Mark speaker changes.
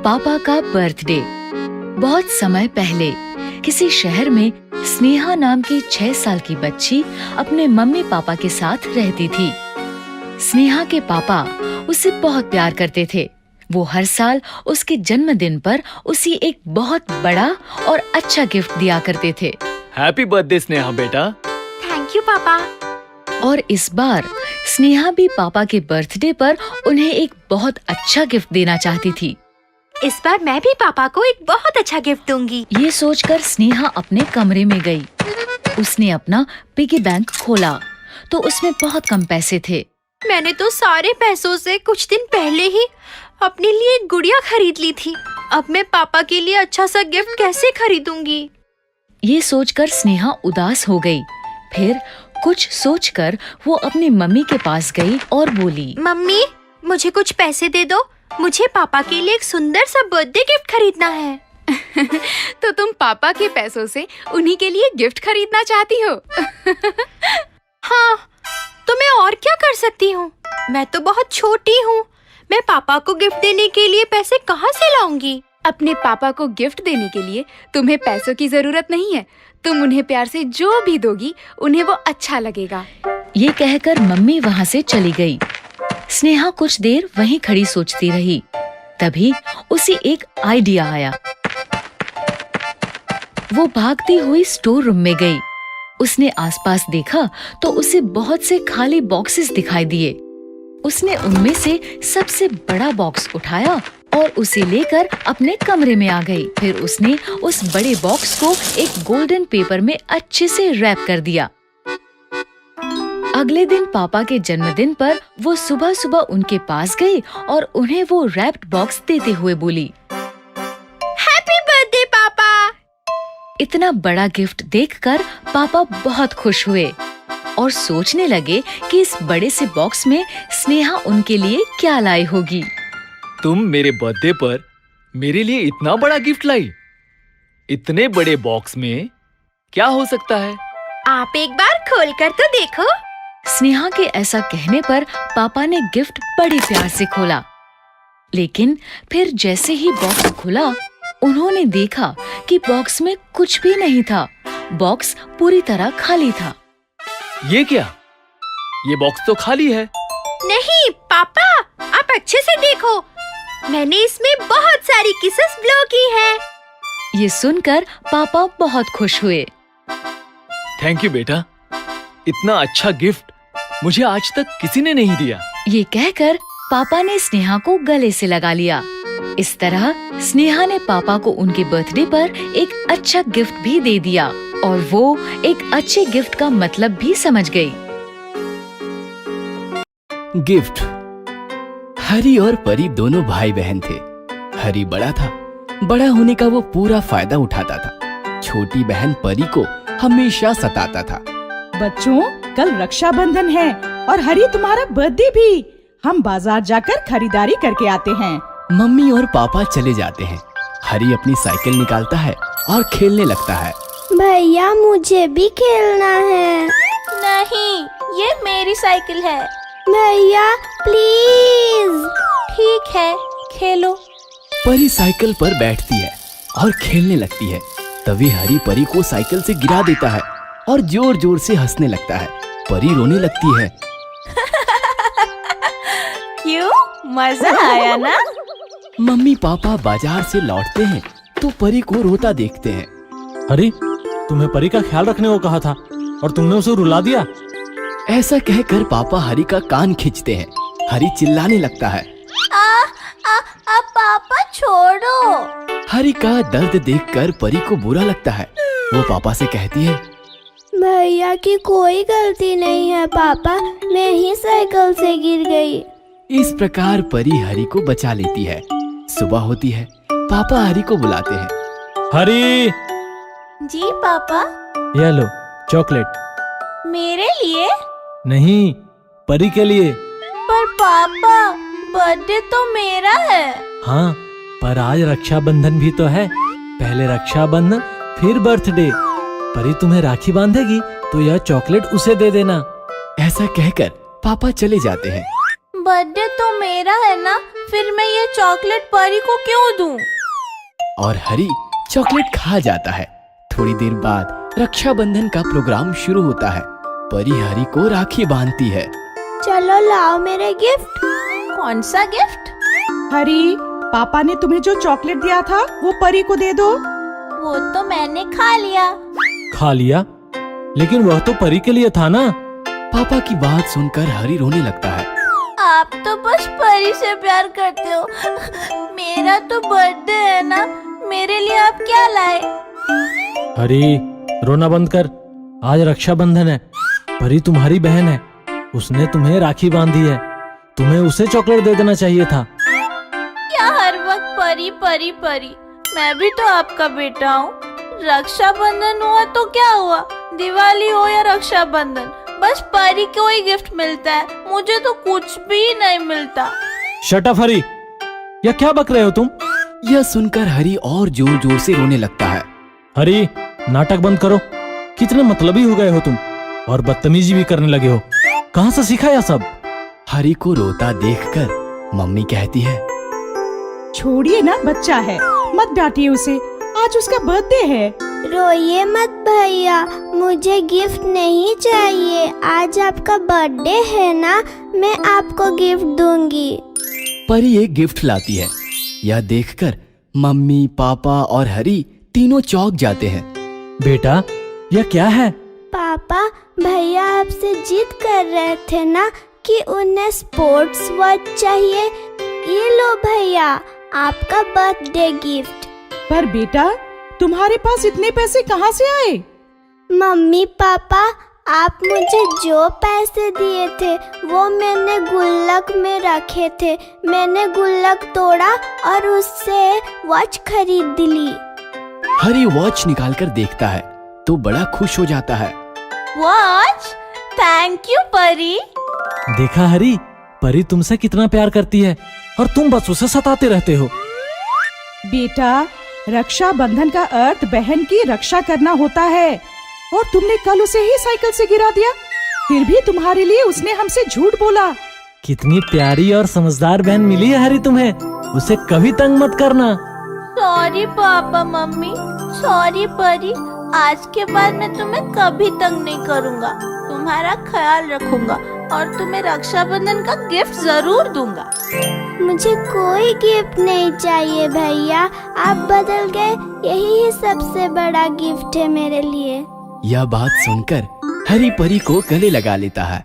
Speaker 1: पापा का बर्थडे। बहुत समय पहले किसी शहर में स्नेहा नाम की 6 साल की बच्ची अपने मम्मी पापा के साथ रहती थी। स्नेहा के पापा उसे बहुत प्यार करते थे। वो हर साल उसके जन्मदिन पर उसे एक बहुत बड़ा और अच्छा गिफ्ट दिया करते थे।
Speaker 2: हैप्पी बर्थडे स्नेहा बेटा।
Speaker 3: थैंक यू पापा।
Speaker 1: और इस बार स्नेहा भी पापा के बर्थडे पर उन्हें एक बहुत अच्छा गिफ्ट देना चाहती थी।
Speaker 3: इस बार मैं भी पापा को एक बहुत अच्छा गिफ्ट दूंगी।
Speaker 1: ये सोचकर स्नेहा अपने कमरे में गई। उसने अपना पिगी बैंक खोला तो उसमें बहुत कम पैसे थे।
Speaker 3: मैंने तो सारे पैसों से कुछ दिन पहले ही अपने लिए एक गुड़िया खरीद ली थी। अब मैं पापा के लिए अच्छा सा गिफ्ट कैसे खरीदूंगी?
Speaker 1: ये सोचकर स्नेहा उदास हो गई। फिर कुछ सोचकर वो अपनी मम्मी के पास गई और बोली,
Speaker 3: मम्मी, मुझे कुछ पैसे दे दो। मुझे पापा के लिए एक सुंदर सा बर्थडे गिफ्ट खरीदना है।
Speaker 4: तो तुम पापा के पैसों से उन्हीं के लिए गिफ्ट खरीदना चाहती हो?
Speaker 3: हाँ, तो मैं और क्या कर सकती हूँ? मैं तो बहुत छोटी हूँ। मैं पापा को गिफ्ट देने के लिए पैसे कहाँ से लाऊंगी?
Speaker 4: अपने पापा को गिफ्ट देने के लिए तुम्हें पैसों की जरूरत नहीं है। तुम उन्हें प्यार से जो भी दोगी उन्हें वो अच्छा लगेगा।
Speaker 1: ये कहकर मम्मी वहाँ से चली गई। स्नेहा कुछ देर वहीं खड़ी सोचती रही। तभी उसे एक आइडिया आया। वो भागती हुई स्टोर रूम में गई। उसने आसपास देखा तो उसे बहुत से खाली बॉक्सेस दिखाई दिए। उसने उनमें से सबसे बड़ा बॉक्स उठाया और उसे लेकर अपने कमरे में आ गई। फिर उसने उस बड़े बॉक्स को एक गोल्डन पेपर में अच्छे से रैप कर दिया। अगले दिन पापा के जन्मदिन पर वो सुबह सुबह उनके पास गई और उन्हें वो रैप्ड बॉक्स देते हुए बोली,
Speaker 3: हैप्पी बर्थडे पापा।
Speaker 1: इतना बड़ा गिफ्ट देखकर पापा बहुत खुश हुए और सोचने लगे कि इस बड़े से बॉक्स में स्नेहा उनके लिए क्या लाई होगी।
Speaker 2: तुम मेरे बर्थडे पर मेरे लिए इतना बड़ा गिफ्ट लाई? इतने बड़े बॉक्स में क्या हो सकता है?
Speaker 3: आप एक बार खोलकर तो देखो।
Speaker 1: स्नेहा के ऐसा कहने पर पापा ने गिफ्ट बड़े प्यार से खोला। लेकिन फिर जैसे ही बॉक्स खुला, उन्होंने देखा कि बॉक्स में कुछ भी नहीं था। बॉक्स पूरी तरह खाली था।
Speaker 2: ये क्या? ये बॉक्स तो खाली है।
Speaker 3: नहीं पापा, आप अच्छे से देखो। मैंने इसमें बहुत सारी किसेस ब्लो की हैं।
Speaker 1: ये सुनकर पापा बहुत खुश हुए।
Speaker 2: थैंक यू बेटा। इतना अच्छा गिफ्ट मुझे आज तक किसी ने नहीं दिया।
Speaker 1: ये कहकर पापा ने स्नेहा को गले से लगा लिया। इस तरह स्नेहा ने पापा को उनके बर्थडे पर एक अच्छा गिफ्ट भी दे दिया और वो एक अच्छे गिफ्ट का मतलब भी समझ गई।
Speaker 5: गिफ्ट। हरी और परी दोनों भाई बहन थे। हरी बड़ा था। बड़ा होने का वो पूरा फायदा उठाता था। छोटी बहन परी को हमेशा सताता था।
Speaker 6: बच्चों, कल रक्षाबंधन है और हरी तुम्हारा बर्थडे भी। हम बाजार जाकर खरीदारी करके आते हैं।
Speaker 5: मम्मी और पापा चले जाते हैं। हरी अपनी साइकिल निकालता है और खेलने लगता है।
Speaker 7: भैया, मुझे भी खेलना है।
Speaker 3: नहीं, ये मेरी साइकिल है।
Speaker 7: भैया प्लीज।
Speaker 3: ठीक है, खेलो।
Speaker 5: परी साइकिल पर बैठती है और खेलने लगती है। तभी हरी परी को साइकिल से गिरा देता है और जोर जोर से हंसने लगता है। परी रोने लगती है।
Speaker 3: क्यों? मजा आया ना?
Speaker 5: मम्मी पापा बाजार से लौटते हैं तो परी को रोता देखते हैं।
Speaker 8: अरे, तुम्हें परी का ख्याल रखने को कहा था और तुमने उसे रुला दिया।
Speaker 5: ऐसा कहकर पापा हरी का कान खींचते हैं। हरी चिल्लाने लगता है।
Speaker 7: पापा छोड़ो।
Speaker 5: हरी का दर्द देखकर परी को बुरा लगता है। वो पापा से कहती है,
Speaker 7: भैया की कोई गलती नहीं है पापा, मैं ही साइकिल से गिर गई।
Speaker 5: इस प्रकार परी हरी को बचा लेती है। सुबह होती है। पापा हरी को बुलाते हैं।
Speaker 8: हरी,
Speaker 3: जी पापा।
Speaker 8: ये लो चॉकलेट।
Speaker 3: मेरे लिए?
Speaker 8: नहीं, परी के लिए।
Speaker 3: पर पापा, बर्थडे तो मेरा है।
Speaker 8: हाँ, पर आज रक्षाबंधन भी तो है। पहले रक्षाबंधन फिर बर्थडे। परी तुम्हें राखी बांधेगी तो यह चॉकलेट उसे दे देना।
Speaker 5: ऐसा कहकर पापा चले जाते हैं।
Speaker 3: बर्थडे तो मेरा है ना,
Speaker 7: फिर मैं ये चॉकलेट परी को क्यों दूं?
Speaker 5: और हरी चॉकलेट खा जाता है। थोड़ी देर बाद रक्षाबंधन का प्रोग्राम शुरू होता है। परी हरी को राखी बांधती है।
Speaker 7: चलो लाओ मेरे गिफ्ट। कौन सा गिफ्ट?
Speaker 6: हरी, पापा ने तुम्हें जो चॉकलेट दिया था वो परी को दे दो।
Speaker 7: वो तो मैंने खा लिया।
Speaker 8: खा लिया? लेकिन वह तो परी के लिए था ना।
Speaker 5: पापा की बात सुनकर हरी रोने लगता है।
Speaker 7: आप तो बस परी से प्यार करते हो। मेरा तो बर्थडे है ना, मेरे लिए आप क्या लाए?
Speaker 8: हरी, रोना बंद कर। आज रक्षाबंधन है। परी तुम्हारी बहन है। उसने तुम्हें राखी बांधी है। तुम्हें उसे चॉकलेट दे देना चाहिए था।
Speaker 7: क्या हर वक्त परी परी परी? मैं भी तो आपका बेटा हूँ। रक्षाबंधन हुआ तो क्या हुआ, दिवाली हो या रक्षाबंधन, बस परी को ही गिफ्ट मिलता है, मुझे तो कुछ भी नहीं मिलता।
Speaker 8: शट अप हरी, यह क्या बक रहे हो तुम?
Speaker 5: यह सुनकर हरी और जोर जोर से रोने लगता है।
Speaker 8: हरी, नाटक बंद करो। कितने मतलबी हो गए हो तुम, और बदतमीजी भी करने लगे हो। कहाँ से सीखा यह सब?
Speaker 5: हरी को रोता देखकर मम्मी कहती है,
Speaker 6: छोड़िए ना, बच्चा है, मत डांटिए उसे, आज उसका बर्थडे है।
Speaker 7: रोइए मत भैया, मुझे गिफ्ट नहीं चाहिए। आज आपका बर्थडे है ना, मैं आपको गिफ्ट दूंगी।
Speaker 5: परी एक गिफ्ट लाती है। यह देखकर मम्मी, पापा और हरी तीनों चौंक जाते हैं।
Speaker 8: बेटा, यह क्या है?
Speaker 7: पापा, भैया आपसे जिद कर रहे थे ना कि उन्हें स्पोर्ट्स वॉच चाहिए। ये लो भैया, आपका बर्थडे गिफ्ट।
Speaker 6: पर बेटा, तुम्हारे पास इतने पैसे कहाँ से आए?
Speaker 7: मम्मी पापा, आप मुझे जो पैसे दिए थे वो मैंने गुल्लक में रखे थे। मैंने गुल्लक तोड़ा और उससे वॉच खरीद ली।
Speaker 5: हरी वॉच निकालकर देखता है तो बड़ा खुश हो जाता है।
Speaker 7: वॉच? थैंक यू परी।
Speaker 8: देखा हरी, परी तुमसे कितना प्यार करती है और तुम बस उसे सताते रहते हो।
Speaker 6: बेटा, रक्षाबंधन का अर्थ बहन की रक्षा करना होता है, और तुमने कल उसे ही साइकिल से गिरा दिया। फिर भी तुम्हारे लिए उसने हमसे झूठ बोला।
Speaker 8: कितनी प्यारी और समझदार बहन मिली है हरी तुम्हें। उसे कभी तंग मत करना।
Speaker 7: सॉरी पापा मम्मी, सॉरी परी। आज के बाद मैं तुम्हें कभी तंग नहीं करूँगा, तुम्हारा ख्याल रखूंगा और तुम्हें रक्षाबंधन का गिफ्ट जरूर दूंगा। मुझे कोई गिफ्ट नहीं चाहिए भैया, आप बदल गए, यही सबसे बड़ा गिफ्ट है मेरे लिए।
Speaker 5: यह बात सुनकर हरी परी को गले लगा लेता है